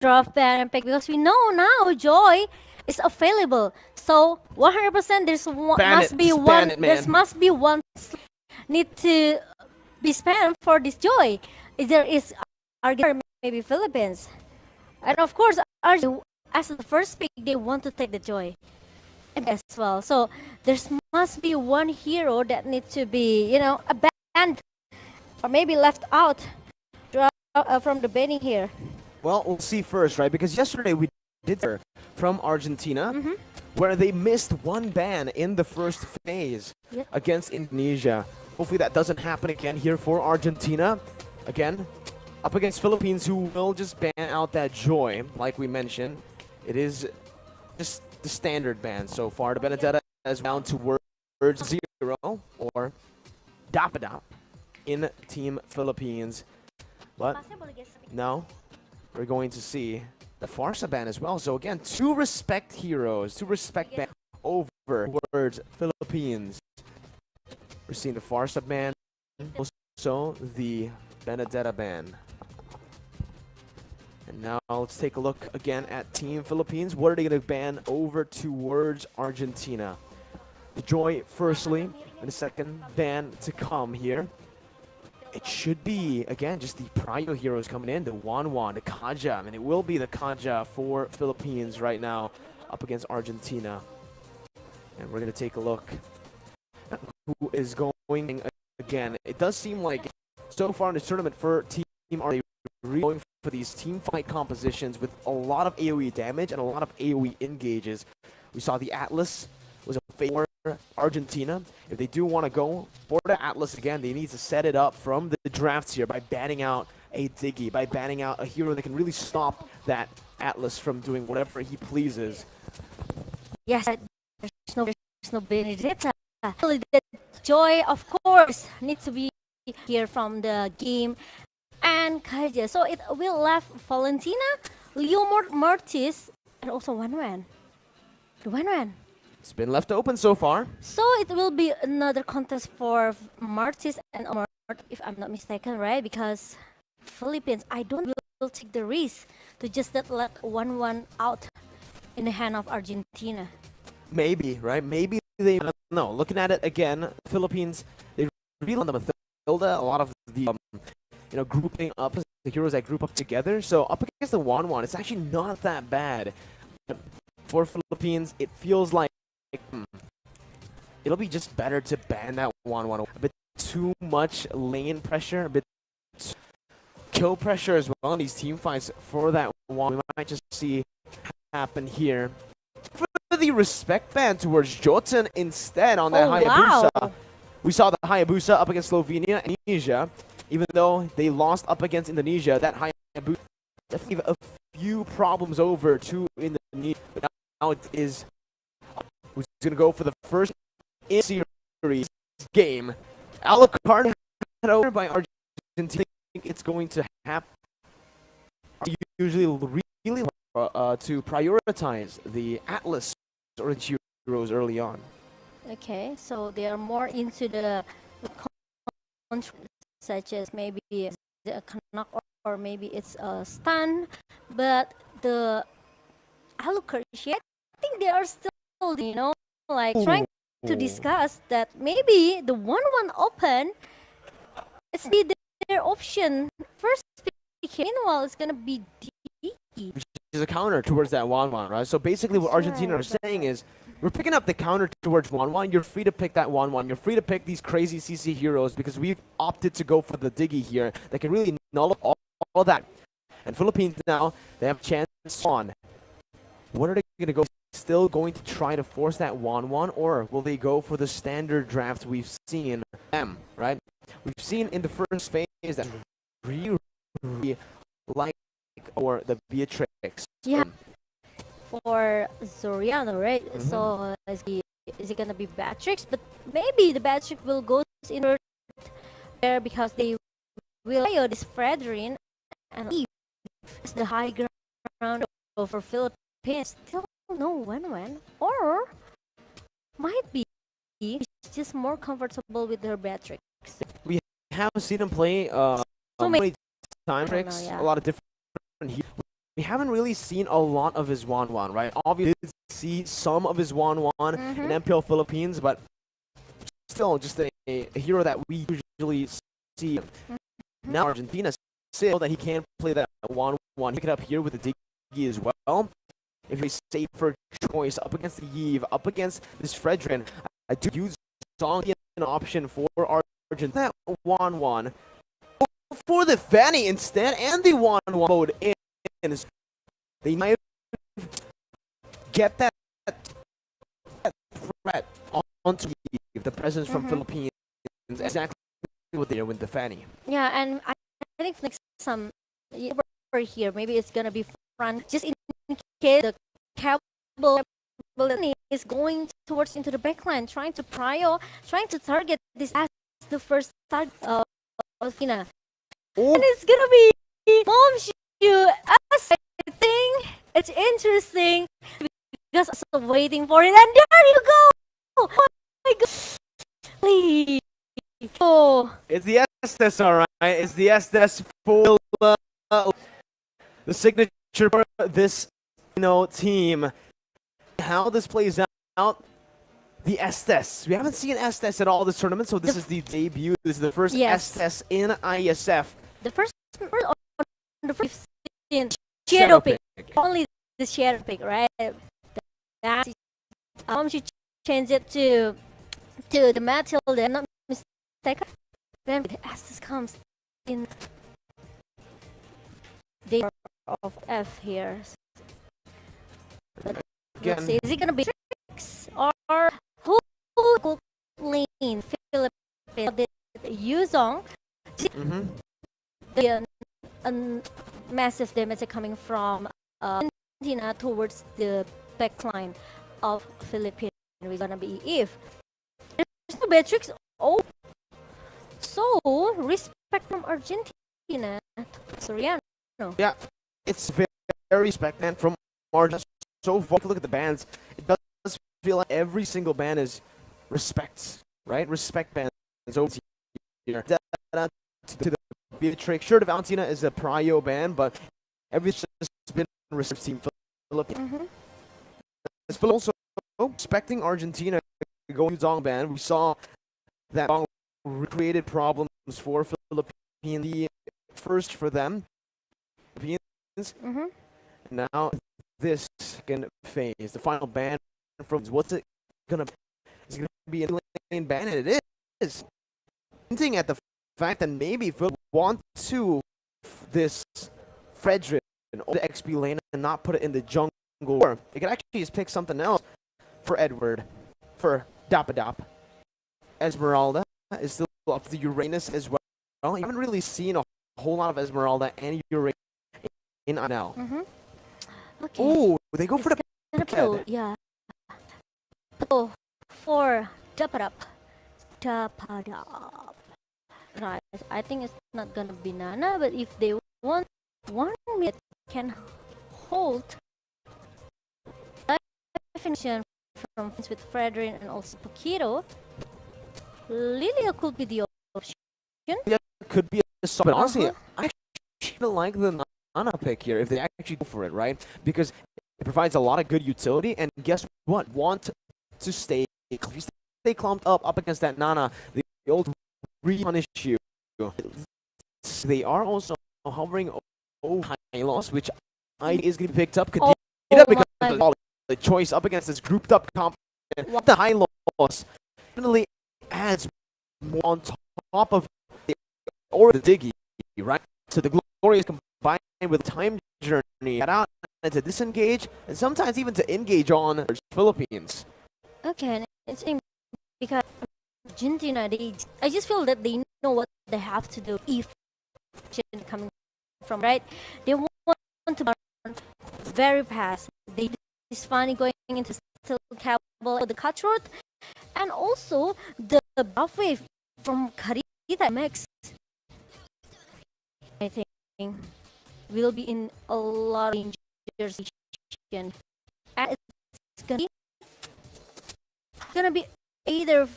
draft ban and pick because we know now joy is available. So 100% Ban it. Just ban it, there man. must be one need to be spent for this joy. There is Argentina, maybe Philippines, and of course Argentina as the first pick they want to take the joy as well. So there must be one hero that needs to be abandoned or maybe left out from the banning here. Well, we'll see first, right? Because yesterday we did hear from Argentina, where they missed one ban in the first phase against Indonesia. Hopefully that doesn't happen again here for Argentina. Again, up against Philippines, who will just ban out that joy, like we mentioned. It is just the standard ban so far. The Benedetta is down to words 0 or Dapada in Team Philippines. But no, we're going to see the Farsa ban as well. So again, two respect heroes, two respect ban over words Philippines. We're seeing the Farsa ban, also the Benedetta ban. And now let's take a look again at Team Philippines. What are they going to ban over towards Argentina? The Joy firstly, and the second ban to come here. It should be, again, just the Prio heroes coming in, the Wanwan, the Kaja, and it will be the Kaja for Philippines right now up against Argentina. And we're going to take a look at who is going again. It does seem like so far in this tournament for Team are they really going for these team fight compositions with a lot of AoE damage and a lot of AoE engages. We saw the Atlas was a favor Argentina. If they do want to go for the Atlas again, they need to set it up from the drafts here by banning out a Diggy, by banning out a hero that can really stop that Atlas from doing whatever he pleases. Yes, there's no Benedetta. The joy, of course, needs to be here from the game and Kaja. So it will left Valentina, Leo Mortis, and also Wanwan. The Wanwan. It's been left open so far. So it will be another contest for Martis and Omar, if I'm not mistaken, right? Because Philippines, I don't will take the risk to just not let 1-1 out in the hand of Argentina. Maybe, right? Maybe they don't know. Looking at it again, Philippines, they really on the Mathilda, a lot of the grouping up, the heroes that group up together. So up against the Wanwan, it's actually not that bad. For Philippines, it feels like it'll be just better to ban that 1-1. A bit too much lane pressure, a bit kill pressure as well in these team fights for that one. We might just see happen here. For the respect ban towards Jotun instead on that Hayabusa. Wow. We saw the Hayabusa up against Slovenia and Indonesia. Even though they lost up against Indonesia, that Hayabusa definitely a few problems over to Indonesia. But now it is who's going to go for the first in series game. Alucard over by Argentina. I think it's going to happen. Usually really to prioritize the Atlas or the heroes early on. Okay, so they are more into the such as maybe a knock or maybe it's a stun, but the Alucard, I think they are still, trying to discuss that maybe the 1-1 open, it's their option. First pick, meanwhile, it's gonna be D. Which is a counter towards that Wanwan, right? So basically what Argentina are saying is, we're picking up the counter towards Wanwan. You're free to pick that Wanwan. You're free to pick these crazy CC heroes because we've opted to go for the Diggy here that can really nullify all that. And Philippines now, they have a chance on. What are they going to go? Still going to try to force that 1-1, or will they go for the standard draft we've seen them, right? We've seen in the first phase that really like or the Beatrix. Yeah. For Zoriano, right? So is it gonna be Beatrix? But maybe the Beatrix will go in there because they will play this Fredrin and leave the high ground for Philippines. Still no when or might be just more comfortable with their Beatrix. We have seen him play so many times, a lot of different heroes. we haven't really seen a lot of his 1-1, right? Obviously, we did see some of his 1-1 in MPL Philippines, but still just a hero that we usually see. Now Argentina still that he can play that 1-1. Pick it up here with the Diggy as well. If he's safer choice up against the Yves, up against this Fredrin, I do use Zong an option for Argentina. That 1-1 for the Fanny instead, and the 1-1 mode in. They might get that threat onto the presence from Philippines. Exactly what they are with the Fanny. Yeah, and I think next some over here, maybe it's gonna be front, just in case the cable is going towards into the backline, trying to target this as the first target of Argentina. And it's gonna be Momshu. I think it's interesting because I'm waiting for it, and there you go. Oh my god! Please. Oh. It's the Estes, all right. It's the Estes for the signature for this team. How this plays out, the Estes. We haven't seen Estes at all this tournament, so this is the debut. This is the first Estes in IESF. The first on the first shadow pick. Only the shadow pick, right? She changed it to the Matilda, not mistaken. Then the Estes comes in the of F here. Let's see, is it gonna be tricks or who could lean Philippines? Yuzong. A massive damage coming from Argentina towards the backline of Philippines. We're gonna be if there's no bad tricks. Oh, so respect from Argentina. Soriano. Yeah, it's very respect, man, from Argentina. So far, if you look at the bands, it does feel like every single band is respect, right? Respect bands over here. To the Beatrix. Sure, the Valentina is a prio band, but everything's just been respect team Philippines. It's also respecting Argentina going to Zong band. We saw that Zong created problems for Philippines. The first for them, Philippines. Now this second phase, the final ban from what's it gonna be? It's gonna be a lane ban, and it is hinting at the fact that maybe Phil want to this Fredrin or the XP lane and not put it in the jungle. Or it could actually just pick something else for Edward, for Dapadap. Esmeralda is still up to Uranus as well. You haven't really seen a whole lot of Esmeralda and Uranus in now. Okay. Oh, they go for the Pro, yeah. Oh, for Dapadap. Right. I think it's not gonna be Nana, but if they want 1 minute can hold definition from with Fredrin and also Paquito, Lilia could be the option. Yeah, could be a sub. But honestly, I actually like the Nana pick here if they actually go for it, right? Because it provides a lot of good utility, and guess what? Want to stay clumped up against that Nana, the old repunish you. They are also hovering over high loss, which is going to be picked up. Because of the choice up against this grouped up comp. The high loss definitely adds more on top of the Diggy, right? So the Glorious combined with Time Journey, get out and to disengage, and sometimes even to engage on the Philippines. Okay, it's because Argentina, I just feel that they know what they have to do if coming from, right? They want to run very fast. It's funny going into still cable the cutthroat, and also the buff wave from Carita Max. I think will be in a lot of dangers. And it's gonna be either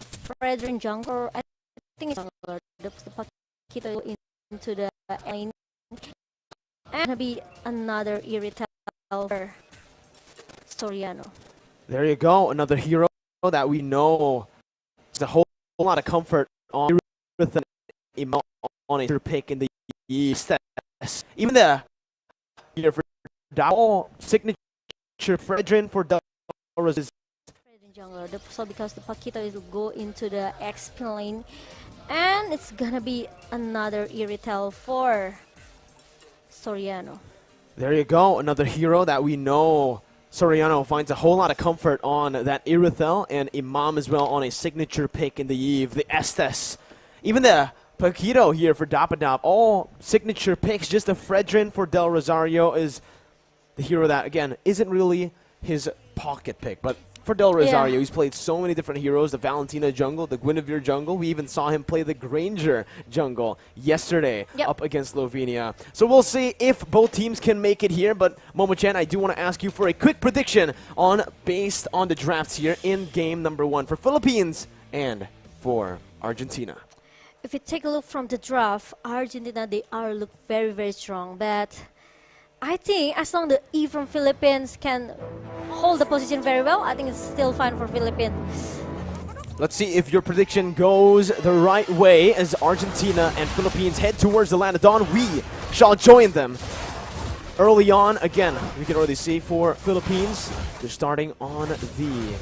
Fredrin Jungle, or I think it's Jungle. The Paquito into the lane. And gonna be another irritant for Soriano. There you go, another hero that we know is a whole lot of comfort on with an emo on a pick in the East. Even the here for Dow signature Fredrin for Dow is Jungler. So because the Paquito will go into the XP lane, and it's gonna be another Irritel for Soriano. there you go, another hero that we know Soriano finds a whole lot of comfort on that Irithel, and Imam as well on a signature pick in the Eve, the Estes. Even the Paquito here for Dapadap, all signature picks. Just the Fredrin for Del Rosario is the hero that, again, isn't really his pocket pick, but for Del Rosario, he's played so many different heroes, the Valentina jungle, the Guinevere jungle. We even saw him play the Granger jungle yesterday up against Slovenia. So we'll see if both teams can make it here, but Momo-chan, I do want to ask you for a quick prediction based on the drafts here in game number 1 for Philippines and for Argentina. If you take a look from the draft, Argentina, they look very, very strong, but I think as long as the E from Philippines can hold the position very well, I think it's still fine for Philippines. Let's see if your prediction goes the right way as Argentina and Philippines head towards the land of dawn. We shall join them early on. Again, we can already see for Philippines, they're starting on the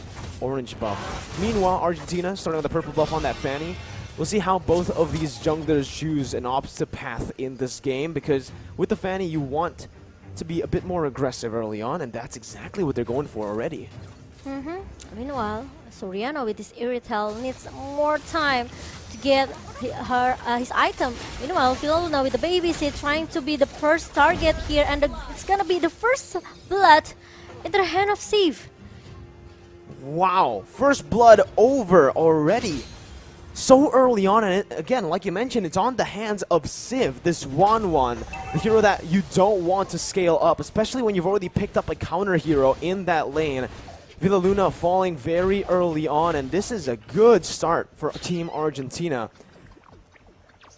orange buff. Meanwhile, Argentina starting on the purple buff on that Fanny. We'll see how both of these junglers choose an opposite path in this game, because with the Fanny, you want to be a bit more aggressive early on, and that's exactly what they're going for already. Meanwhile, Soriano with his Irritel needs more time to get his item. Meanwhile, Philoluna with the baby seat trying to be the first target here, and it's gonna be the first blood into the hand of Steve. Wow, first blood over already. So early on, and again, like you mentioned, it's on the hands of Civ, this Wanwan, the hero that you don't want to scale up, especially when you've already picked up a counter hero in that lane. Villaluna falling very early on, and this is a good start for Team Argentina.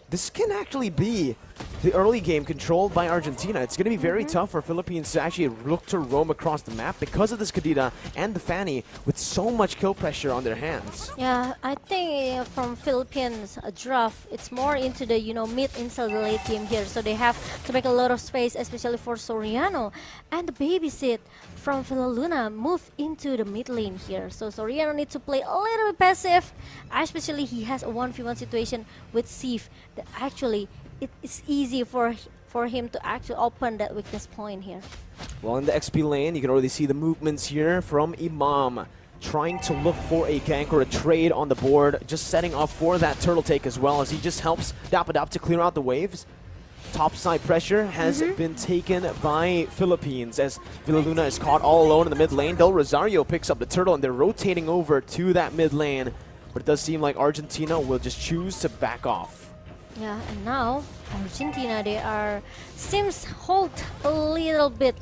This can actually be the early game controlled by Argentina. It's going to be very tough for Philippines to actually look to roam across the map because of this Kadira and the Fanny with so much kill pressure on their hands. Yeah, I think from Philippines draft, it's more into the mid inside the late game here, so they have to make a lot of space, especially for Soriano. And the babysit from Villaluna moved into the mid lane here, so Soriano needs to play a little bit passive, especially he has a 1v1 situation with Sif that actually it's easy for him to actually open that weakness point here. Well, in the XP lane, you can already see the movements here from Imam, trying to look for a gank or a trade on the board, just setting up for that turtle take as well, as he just helps Dapadap to clear out the waves. Topside pressure has been taken by Philippines as Villaluna is caught all alone in the mid lane. Del Rosario picks up the turtle and they're rotating over to that mid lane, but it does seem like Argentina will just choose to back off. Yeah, and now Argentina, seems hold a little bit,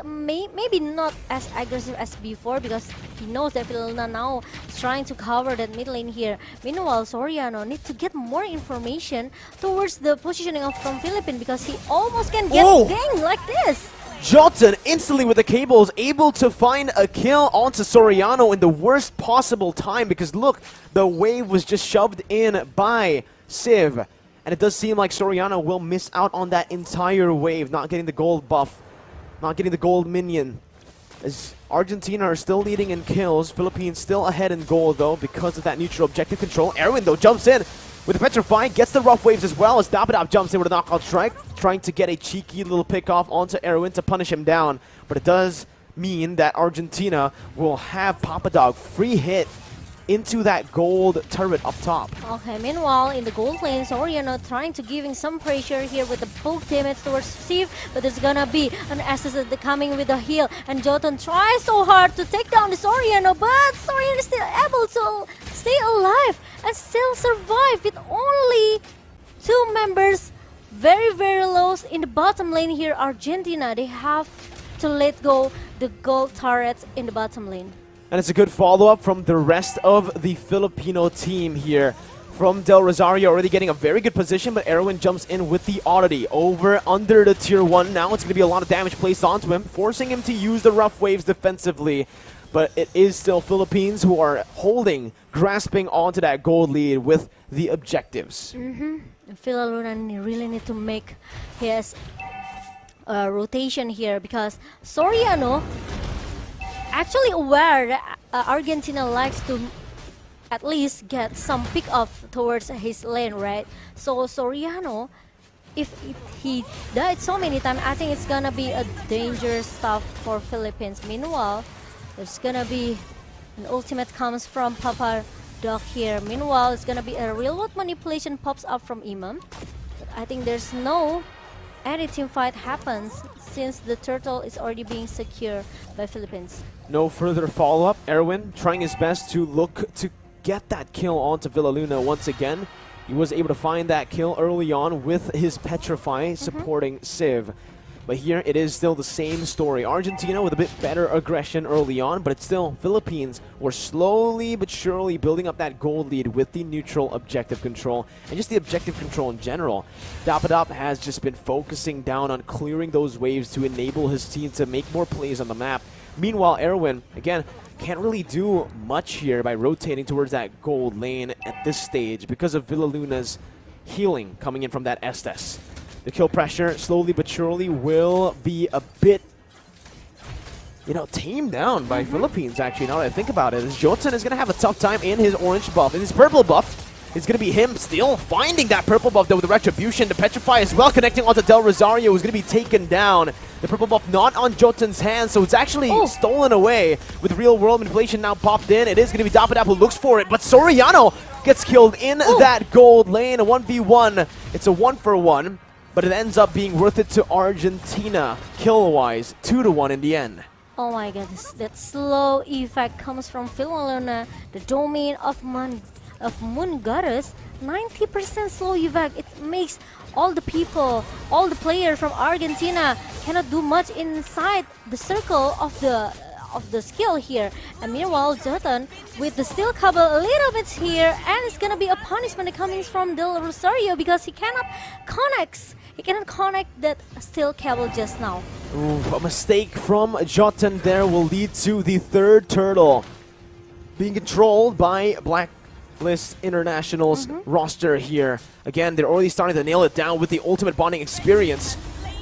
maybe not as aggressive as before, because he knows that Villaluna now is trying to cover that mid lane here. Meanwhile, Soriano needs to get more information towards the positioning from Philippines, because he almost can get ganged like this. Jotun instantly with the cables able to find a kill onto Soriano in the worst possible time, because look, the wave was just shoved in by Civ, and it does seem like Soriano will miss out on that entire wave, not getting the gold buff, not getting the gold minion. As Argentina are still leading in kills, Philippines still ahead in gold though because of that neutral objective control. Erwin though jumps in with the Petrify, gets the rough waves as well as Dapadap jumps in with a knockout strike, trying to get a cheeky little pick off onto Erwin to punish him down. But it does mean that Argentina will have Papadog free hit into that gold turret up top. Okay, meanwhile, in the gold lane, Soriano trying to giving some pressure here with the poke damage towards Steve, but there's gonna be an assist coming with a heal, and Jotun tries so hard to take down the Soriano, but Soriano is still able to stay alive and still survive with only 2 members very, very low in the bottom lane here. Argentina, they have to let go the gold turrets in the bottom lane. And it's a good follow-up from the rest of the Filipino team here. from Del Rosario, already getting a very good position, but Erwin jumps in with the oddity over under the tier 1. Now it's going to be a lot of damage placed onto him, forcing him to use the rough waves defensively. But it is still Philippines who are holding, grasping onto that gold lead with the objectives. PHILIPINA really need to make his rotation here, because Soriano actually aware that Argentina likes to at least get some pick off towards his lane, right? So Soriano, if he died so many times, I think it's gonna be a dangerous stuff for Philippines. Meanwhile, there's gonna be an ultimate comes from Papa Doc here. Meanwhile, it's gonna be a real world manipulation pops up from Imam. But I think there's no any team fight happens since the turtle is already being secured by Philippines. No further follow-up. Erwin trying his best to look to get that kill onto Villaluna once again. He was able to find that kill early on with his Petrify supporting Civ. But here it is still the same story. Argentina with a bit better aggression early on, but it's still Philippines were slowly but surely building up that gold lead with the neutral objective control and just the objective control in general. Dapadap has just been focusing down on clearing those waves to enable his team to make more plays on the map. Meanwhile, Erwin, again, can't really do much here by rotating towards that gold lane at this stage because of Villaluna's healing coming in from that Estes. The kill pressure, slowly but surely, will be a bit, tamed down by Philippines, actually, now that I think about it. As Jotun is going to have a tough time in his orange buff. In his purple buff, it's going to be him still finding that purple buff, though, with the Retribution. The Petrify as well, connecting onto Del Rosario, who's going to be taken down. The purple buff not on Jotun's hands, so it's actually stolen away with real-world manipulation now popped in. It is going to be Dapadap who looks for it, but Soriano gets killed in that gold lane. A 1v1. It's a 1-for-1. But it ends up being worth it to Argentina, kill-wise, 2-1 in the end. Oh my god, that slow effect comes from Villaluna, the domain of Moon Goddess. 90% slow effect. It makes all the people, all the players from Argentina cannot do much inside the circle of the skill here. And meanwhile, Jotun with the steel cable a little bit here, and it's gonna be a punishment coming from Del Rosario because he cannot connect that steel cable just now. Ooh, a mistake from Jotun there will lead to the third turtle being controlled by Blacklist International's roster here. Again, they're already starting to nail it down with the ultimate bonding experience.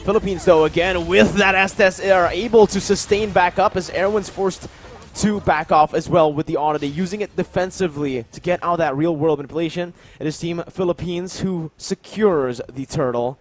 Philippines, though, again, with that Estes, are able to sustain back up as Erwin's forced to back off as well with the oddity, using it defensively to get out of that real-world manipulation. It is Team Philippines who secures the turtle.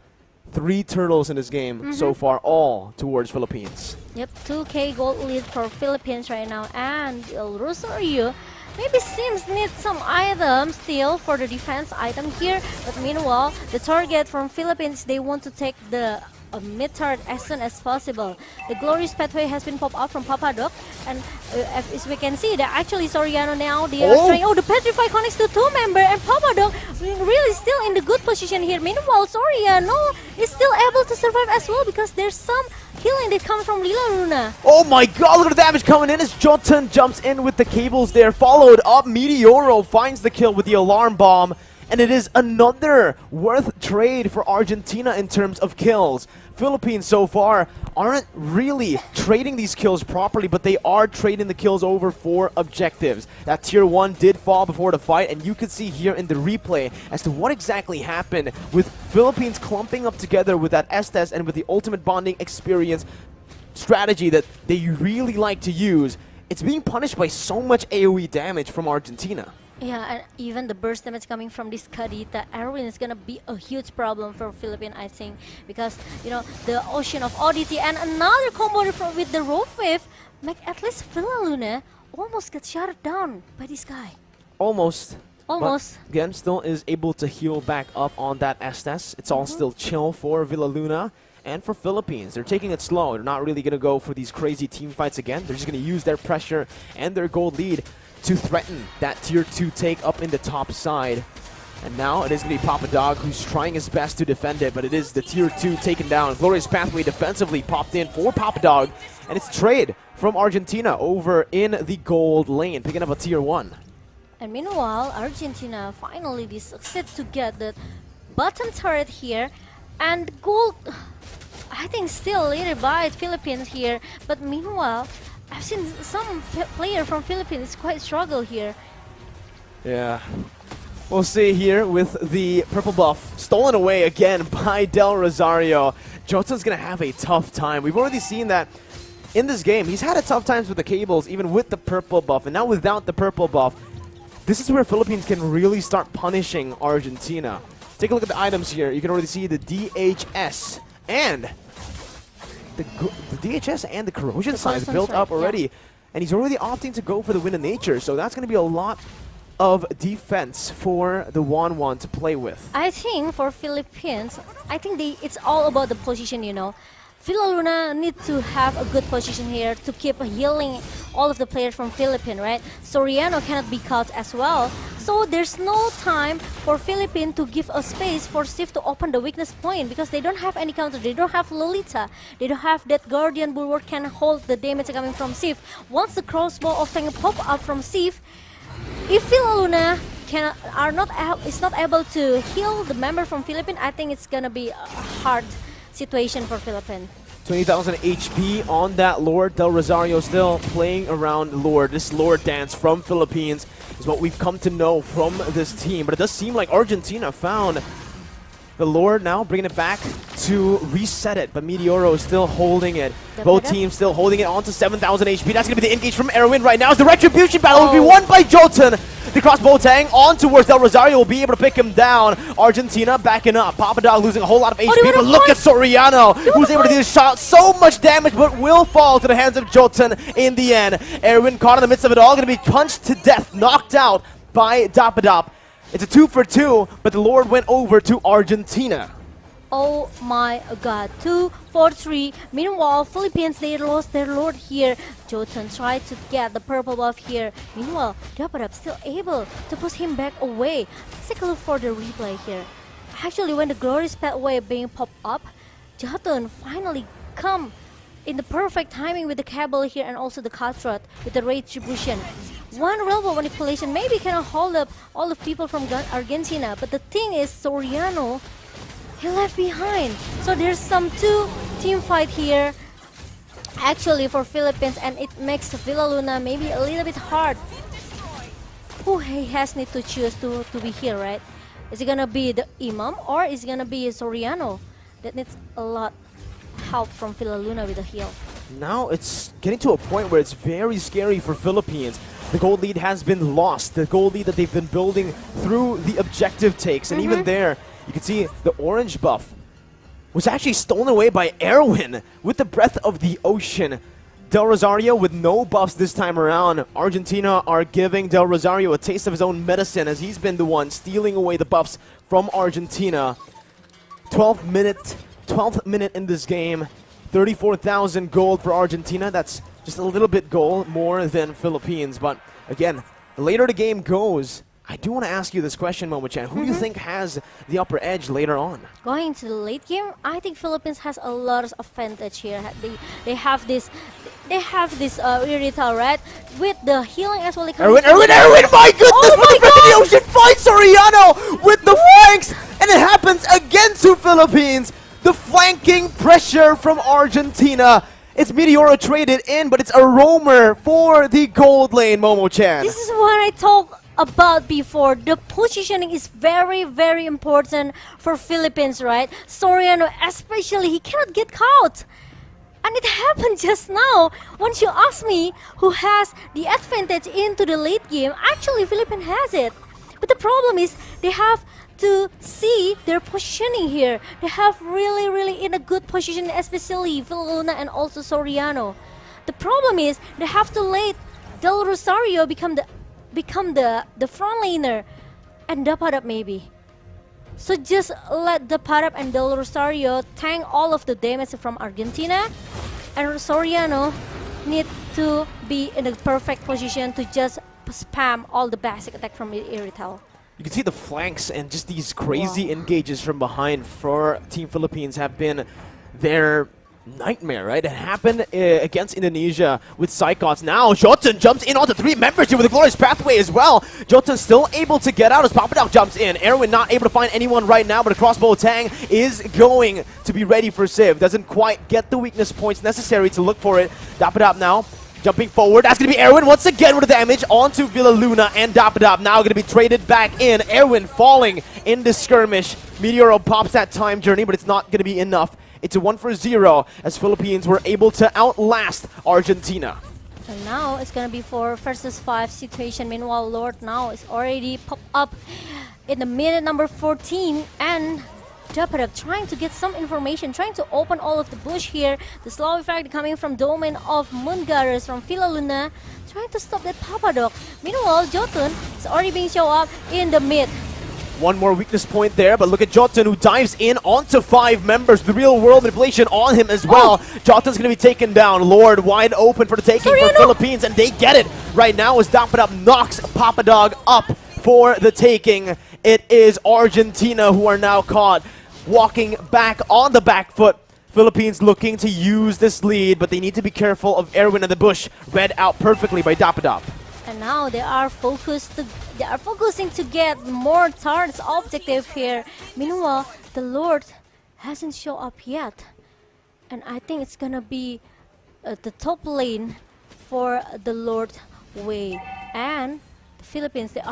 3 turtles in this game so far, all towards Philippines. Yep, 2k gold lead for Philippines right now, and Del Rosario maybe seems need some items still for the defense item here, but meanwhile, the target from Philippines, they want to take the mid-turret as soon as possible. The glorious pathway has been popped up from Papadoc, and as we can see, that actually Soriano now, they are trying, the Petrify connects to 2-member, and Papadoc really still in the good position here. Meanwhile, Soriano is still able to survive as well because there's some healing that comes from Villaluna. Oh my god, look at the damage coming in as Jotun jumps in with the cables there, followed up. Meteoro finds the kill with the alarm bomb, and it is another worth trade for Argentina in terms of kills. Philippines so far aren't really trading these kills properly, but they are trading the kills over for objectives. That tier 1 did fall before the fight, and you can see here in the replay as to what exactly happened with Philippines clumping up together with that Estes and with the ultimate bonding experience strategy that they really like to use. It's being punished by so much AoE damage from Argentina. Yeah, and even the burst damage coming from this Kadita Erwin is gonna be a huge problem for Philippines, I think, because the Ocean of Oddity and another combo with the Rope Wave make at least Villaluna almost get shut down by this guy. Almost. But again, still is able to heal back up on that Estes. It's all still chill for Villaluna. And for Philippines, they're taking it slow. They're not really going to go for these crazy team fights again. They're just going to use their pressure and their gold lead to threaten that tier 2 take up in the top side. And now it is going to be Papa Dog who's trying his best to defend it, but it is the tier 2 taken down. Glorious Pathway defensively popped in for Papa Dog, and it's trade from Argentina over in the gold lane, picking up a tier 1. And meanwhile, Argentina finally they succeed to get the bottom turret here, and gold, I think, still leaded by Philippines here. But meanwhile, I've seen some player from Philippines quite struggle here. Yeah. We'll see here with the purple buff stolen away again by Del Rosario. Jotun's going to have a tough time. We've already seen that in this game. He's had a tough times with the cables, even with the purple buff. And now without the purple buff, this is where Philippines can really start punishing Argentina. Take a look at the items here. You can already see the DHS and the DHS and the corrosion size built up already. Yeah. And he's already opting to go for the wind of nature. So that's going to be a lot of defense for the 1-1 to play with. I think for Philippines, I think it's all about the position, you know. Villa need to have a good position here to keep healing all of the players from Philippines, right? Soriano cannot be caught as well. So there's no time for Philippines to give a space for Sif to open the weakness point because they don't have any counter. They don't have Lolita. They don't have that Guardian Bulwark can hold the damage coming from Sif. Once the crossbow of Tank pop up from Sif, if Villa is not able to heal the member from Philippines, I think it's gonna be a hard situation for Philippines. 20,000 HP on that Lord. Del Rosario still playing around Lord. This Lord dance from Philippines is what we've come to know from this team. But it does seem like Argentina found the Lord now, bringing it back to reset it. But Meteoro is still holding it. Both teams still holding it on to 7,000 HP. That's going to be the engage from Erwin right now. As the Retribution battle will be won by Jotun. The crossbow tang on towards Del Rosario will be able to pick him down. Argentina backing up. Papa Dog losing a whole lot of HP. But look at Soriano, who's able to do the shot. So much damage, but will fall to the hands of Jotun in the end. Erwin caught in the midst of it all. Going to be punched to death, knocked out by Dapadop. It's a 2 for 2, but the Lord went over to Argentina. Oh my god, 2 for 3. Meanwhile, Philippines, they lost their Lord here. Jotun tried to get the purple buff here. Meanwhile, Dapadab still able to push him back away. Let's take a look for the replay here. Actually, when the Glorious Pathway being popped up, Jotun finally come in the perfect timing with the cable here and also the Cutthroat with the Retribution. One railroad manipulation maybe cannot hold up all the people from Argentina, but the thing is, Soriano, he left behind. So there's some team fight here actually for Philippines, and it makes Villaluna maybe a little bit hard. Who he has need to choose to be here, right? Is it gonna be the Imam or is it gonna be Soriano? That needs a lot help from Villaluna with the heal. Now it's getting to a point where it's very scary for Philippines. The gold lead has been lost. The gold lead that they've been building through the objective takes. And even there, you can see the orange buff was actually stolen away by Erwin with the Breath of the Ocean. Del Rosario with no buffs this time around. Argentina are giving Del Rosario a taste of his own medicine as he's been the one stealing away the buffs from Argentina. 12th minute in this game. 34,000 gold for Argentina. That's just a little bit gold more than Philippines. But again, the later the game goes, I do want to ask you this question, Momo-chan. Who do you think has the upper edge later on? Going to the late game, I think Philippines has a lot of advantage here. They have this Irithal, right? With the healing as well. Erwin, my goodness! Oh my God! The Ocean finds Soriano with the flanks! And it happens again to Philippines! The flanking pressure from Argentina. It's Meteoro traded in, but it's a roamer for the gold lane, Momo-chan. This is what I talked about before. The positioning is very, very important for Philippines, right? Soriano, especially, he cannot get caught. And it happened just now. Once you ask me who has the advantage into the late game, actually Philippines has it. But the problem is they have to see their positioning here. They have really in a good position, especially Villaluna and also Soriano. The problem is they have to let Del Rosario become the front laner and Dapadap maybe. So just let Dapadap and Del Rosario tank all of the damage from Argentina, and Soriano need to be in the perfect position to just spam all the basic attack from Irithel. You can see the flanks and just these crazy engages from behind for Team Philippines have been their nightmare, right? It happened against Indonesia with Psychots. Now Jotun jumps in onto 3 members here with a glorious pathway as well. Jotun still able to get out as Papadok jumps in. Erwin not able to find anyone right now, but a crossbow Tang is going to be ready for Civ. Doesn't quite get the weakness points necessary to look for it. Dapadop now jumping forward. That's going to be Erwin once again with the damage onto Villa Luna, and Dapadop now going to be traded back in. Erwin falling in the skirmish. Meteoro pops that time journey, but it's not going to be enough. It's a 1-0 as Philippines were able to outlast Argentina. And now it's gonna be 4 versus 5 situation. Meanwhile, Lord now is already popped up in the minute number 14, and Dapadok trying to get some information, trying to open all of the bush here. The slow effect coming from domain of Moongaras from Villa Luna, trying to stop that Papadok. Meanwhile, Jotun is already being shown up in the mid. One more weakness point there, but look at Jotun who dives in onto 5 members. The real world manipulation on him as well. Jotun's going to be taken down. Lord wide open for the taking for Philippines, and they get it right now as Dapadop knocks Papadog up for the taking. It is Argentina who are now caught walking back on the back foot. Philippines looking to use this lead, but they need to be careful of Erwin in the bush. Read out perfectly by Dapadop. And now they are focusing to get more turrets objective here. Meanwhile, the Lord hasn't shown up yet, and I think it's gonna be the top lane for the Lord way. And the Philippines, they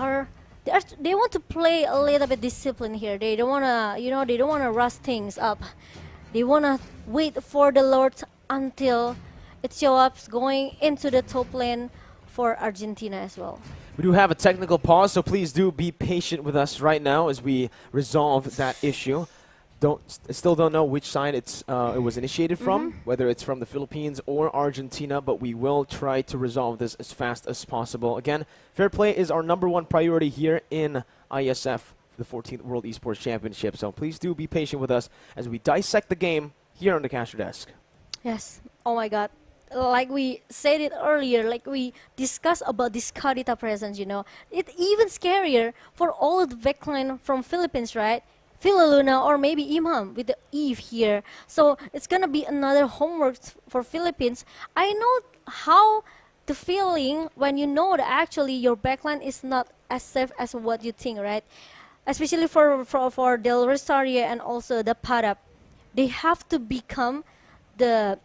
want to play a little bit disciplined here. They don't wanna, they don't wanna rush things up. They wanna wait for the Lord until it shows up going into the top lane for Argentina as well. We do have a technical pause, so please do be patient with us right now as we resolve that issue. Still don't know which side it was initiated from, whether it's from the Philippines or Argentina, but we will try to resolve this as fast as possible. Again, fair play is our #1 priority here in IESF, the 14th World Esports Championship. So please do be patient with us as we dissect the game here on the caster desk. Yes. Oh my God. Like we said it earlier, like we discussed about this Kadita presence, it's even scarier for all of the backline from Philippines, right? Villa Luna or maybe Imam with the Eve here. So it's gonna be another homework for Philippines. I know how the feeling when you know that actually your backline is not as safe as what you think, right? Especially for Del Rosario and also the Padap. They have to become the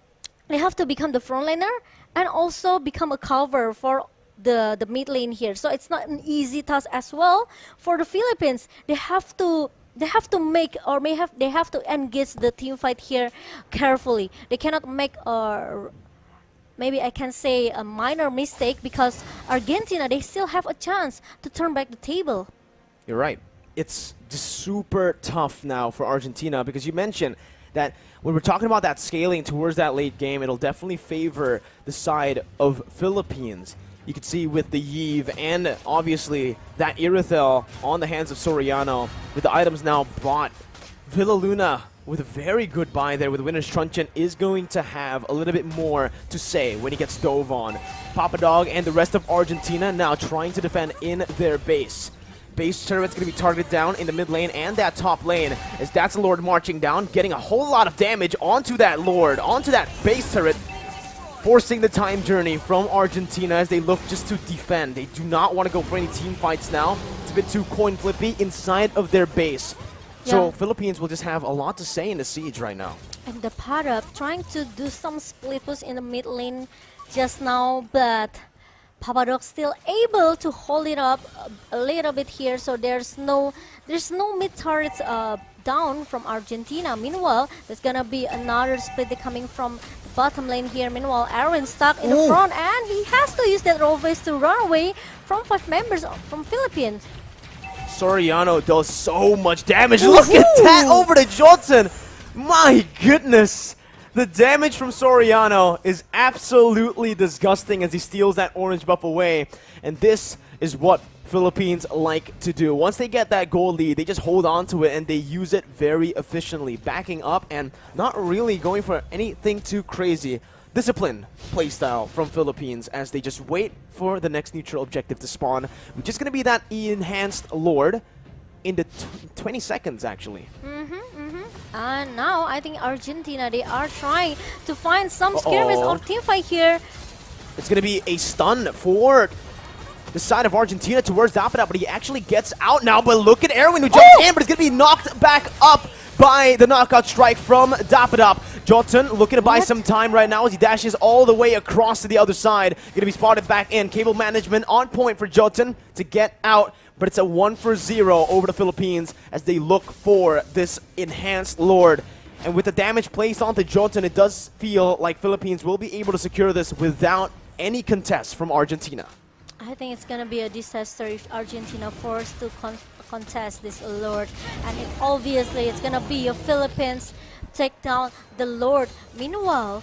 frontliner and also become a cover for the mid lane here. So it's not an easy task as well for the Philippines. They have to make, or they have to engage the team fight here carefully. They cannot make maybe I can say a minor mistake, because Argentina, they still have a chance to turn back the table. You're right. It's just super tough now for Argentina, because you mentioned that when we're talking about that scaling towards that late game, it'll definitely favor the side of Philippines. You can see with the Yves and obviously that Irithel on the hands of Soriano with the items now bought. Villa Luna with a very good buy there with Winner's Truncheon is going to have a little bit more to say when he gets dove on. Papadog and the rest of Argentina now trying to defend in their base. Base turret's going to be targeted down in the mid lane and that top lane as that's a Lord marching down, getting a whole lot of damage onto that Lord, onto that base turret, forcing the time journey from Argentina as they look just to defend. They do not want to go for any team fights now. It's a bit too coin flippy inside of their base. So Philippines will just have a lot to say in the siege right now. And the Padap trying to do some split push in the mid lane just now, but Papadok still able to hold it up a little bit here, so there's no mid turrets down from Argentina. Meanwhile, there's gonna be another split coming from the bottom lane here. Meanwhile, Aaron stuck in the front, and he has to use that roll face to run away from 5 members from Philippines. Soriano does so much damage. Look at that over to Johnson. My goodness. The damage from Soriano is absolutely disgusting as he steals that orange buff away. And this is what Philippines like to do. Once they get that goal lead, they just hold on to it and they use it very efficiently, backing up and not really going for anything too crazy. Disciplined playstyle from Philippines as they just wait for the next neutral objective to spawn, which is going to be that enhanced Lord in the 20 seconds actually. And now I think Argentina, they are trying to find some skirmish or team fight here. It's going to be a stun for the side of Argentina towards Dapada, but he actually gets out now. But look at Erwin who jumps in, but he's going to be knocked back up by the knockout strike from Dapada. Jotun looking to buy some time right now as he dashes all the way across to the other side. Going to be spotted back in. Cable management on point for Jotun to get out, but it's a 1-0 over the Philippines as they look for this enhanced Lord. And with the damage placed onto Jotun, it does feel like Philippines will be able to secure this without any contest from Argentina. I think it's gonna be a disaster if Argentina forced to contest this Lord, and obviously it's gonna be a Philippines take down the Lord. Meanwhile,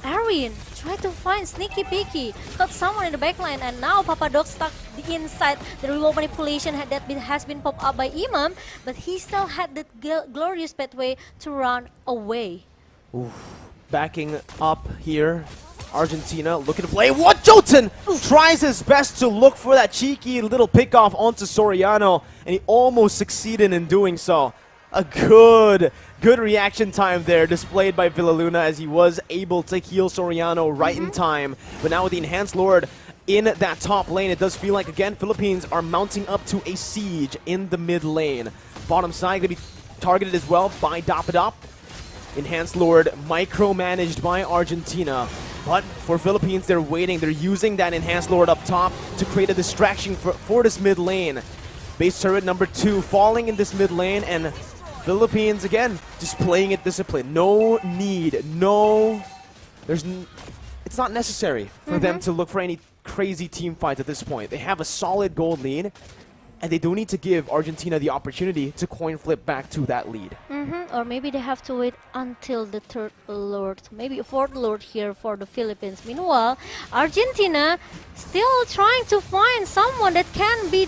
Arwin tried to find sneaky peeky, got someone in the backline, and now Papadog stuck inside the remote manipulation has been popped up by Imam, but he still had that glorious pathway to run away. Oof. Backing up here, Argentina looking to play. What? Jotun tries his best to look for that cheeky little pickoff onto Soriano, and he almost succeeded in doing so. A good reaction time there displayed by Villaluna as he was able to heal Soriano right in time. But now with the enhanced Lord in that top lane, it does feel like, again, Philippines are mounting up to a siege in the mid lane. Bottom side going to be targeted as well by Dapadop. Enhanced Lord micromanaged by Argentina. But for Philippines, they're waiting. They're using that Enhanced Lord up top to create a distraction for this mid lane. Base turret number 2 falling in this mid lane, and Philippines, again, just playing it disciplined. No need, it's not necessary for them to look for any crazy team fights at this point. They have a solid gold lead, and they don't need to give Argentina the opportunity to coin flip back to that lead. Or maybe they have to wait until the third Lord, maybe a fourth Lord here for the Philippines. Meanwhile, Argentina still trying to find someone that can be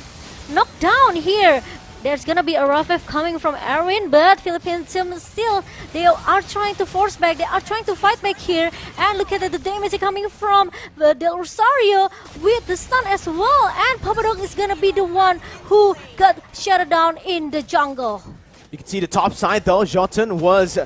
knocked down here. There's gonna be a rough F coming from Erwin, but Philippines still, they are trying to force back, they are trying to fight back here. And look at the damage coming from Del Rosario with the stun as well. And Papadog is gonna be the one who got shut down in the jungle. You can see the top side though, Jotun was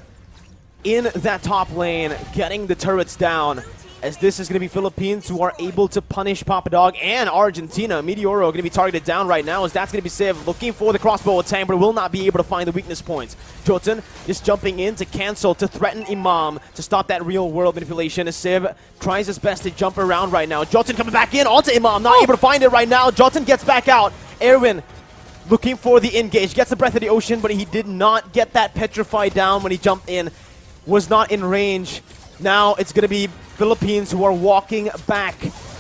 in that top lane getting the turrets down, as this is going to be Philippines who are able to punish Papadog, and Argentina. Meteoro going to be targeted down right now, as that's going to be Civ looking for the crossbow attack, but will not be able to find the weakness points. Jotun just jumping in to cancel, to threaten Imam, to stop that real world manipulation, as Civ tries his best to jump around right now. Jotun coming back in onto Imam, not able to find it right now. Jotun gets back out. Erwin looking for the engage, gets the Breath of the Ocean, but he did not get that Petrify down when he jumped in. Was not in range. Now it's going to be Philippines who are walking back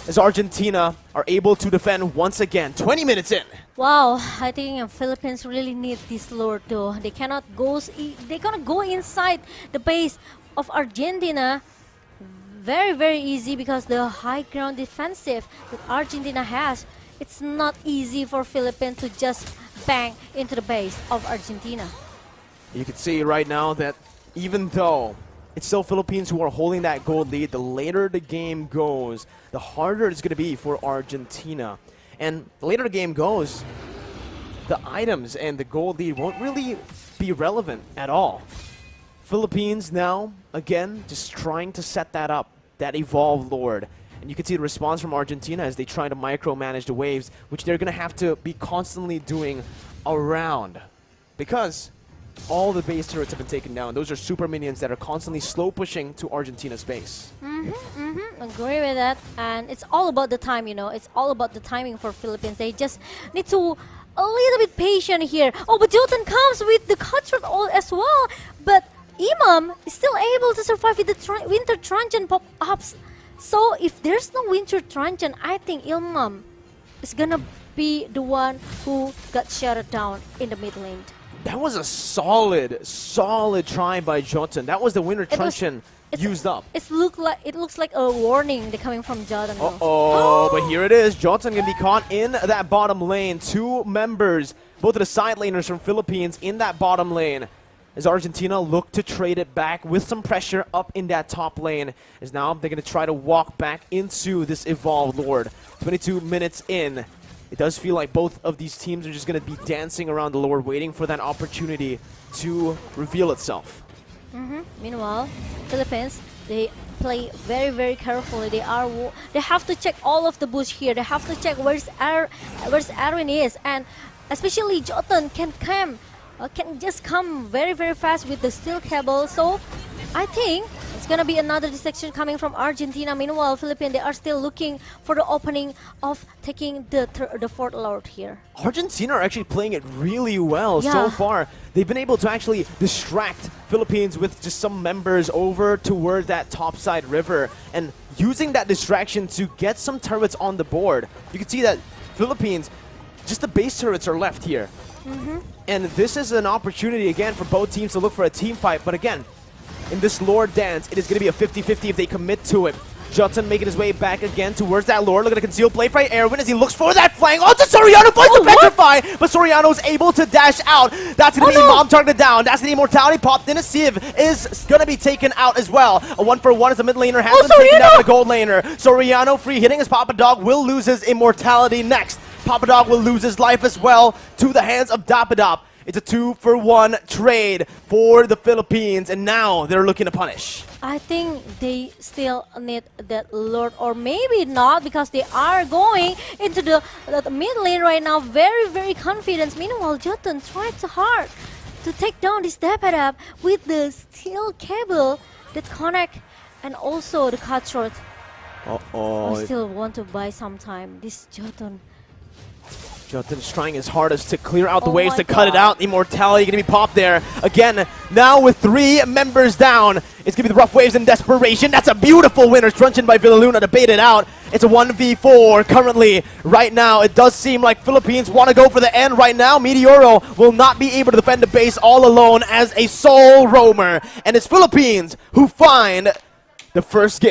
as Argentina are able to defend once again. 20 minutes in. Wow, I think Philippines really need this Lord though. They cannot go, they cannot go inside the base of Argentina very easy, because the high ground defensive that Argentina has, it's not easy for Philippines to just bang into the base of Argentina. You can see right now that even though it's still Philippines who are holding that gold lead, the later the game goes, the harder it's going to be for Argentina. And the later the game goes, the items and the gold lead won't really be relevant at all. Philippines now, again, just trying to set that up, that evolved Lord. And you can see the response from Argentina as they try to micromanage the waves, which they're going to have to be constantly doing around, because all the base turrets have been taken down. Those are super minions that are constantly slow pushing to Argentina's base. Agree with that. And it's all about the time, you know. It's all about the timing for Philippines. They just need to a little bit patient here. Oh, but Jotun comes with the cutthroat as well. But Imam is still able to survive with the Winter Truncheon pop-ups. So if there's no Winter Truncheon, I think Imam is gonna be the one who got shut down in the mid lane. That was a solid try by Jotun. That was the Winter Truncheon used up. It looks like a warning they're coming from Jotun. But here it is. Jotun gonna be caught in that bottom lane. 2 members, both of the side laners from Philippines in that bottom lane, as Argentina look to trade it back with some pressure up in that top lane. As now they're gonna try to walk back into this evolved Lord. 22 minutes in. it does feel like both of these teams are just going to be dancing around the Lord, waiting for that opportunity to reveal itself. Meanwhile, Philippines, they play very carefully. They have to check all of the bush here. They have to check where's Aaron is, and especially Jotun can just come very fast with the steel cable. So I think it's gonna be another distraction coming from Argentina. Meanwhile, Philippines, they are still looking for the opening of taking the fourth Lord here. Argentina are actually playing it really well Yeah. so far. They've been able to actually distract Philippines with just some members over toward that topside river and using that distraction to get some turrets on the board. You can see that Philippines, just the base turrets are left here. And this is an opportunity again for both teams to look for a team fight. But again, in this Lord dance, it is going to be a 50-50 if they commit to it. Judson making his way back again towards that Lord. Look at a concealed play by Erwin as he looks for that flank. Oh, Soriano finds the petrify, but Soriano is able to dash out. That's going to be Mom targeted down. That's the immortality popped in. A Civ is going to be taken out as well. A 1-for-1 as the mid laner has been taken out by the gold laner. Soriano free hitting as Papa Dog will lose his immortality next. Papa Dog will lose his life as well to the hands of Dapadop. It's a 2-for-1 trade for the Philippines, and now they're looking to punish. I think they still need that Lord, or maybe not, because they are going into the mid lane right now, very confident. Meanwhile, Jotun tried so hard to take down this Dapadab with the steel cable that connect and also the cutthroat. I still want to buy some time. This Jotun. Jottun's trying his hardest to clear out the waves to cut it out. Immortality going to be popped there. Again, now with 3 members down, it's going to be the Rough Waves in desperation. That's a beautiful winner. Truncheon by Villaluna to bait it out. It's a 1v4 currently. Right now, it does seem like Philippines want to go for the end right now. Meteoro will not be able to defend the base all alone as a sole roamer. And it's Philippines who find the first game.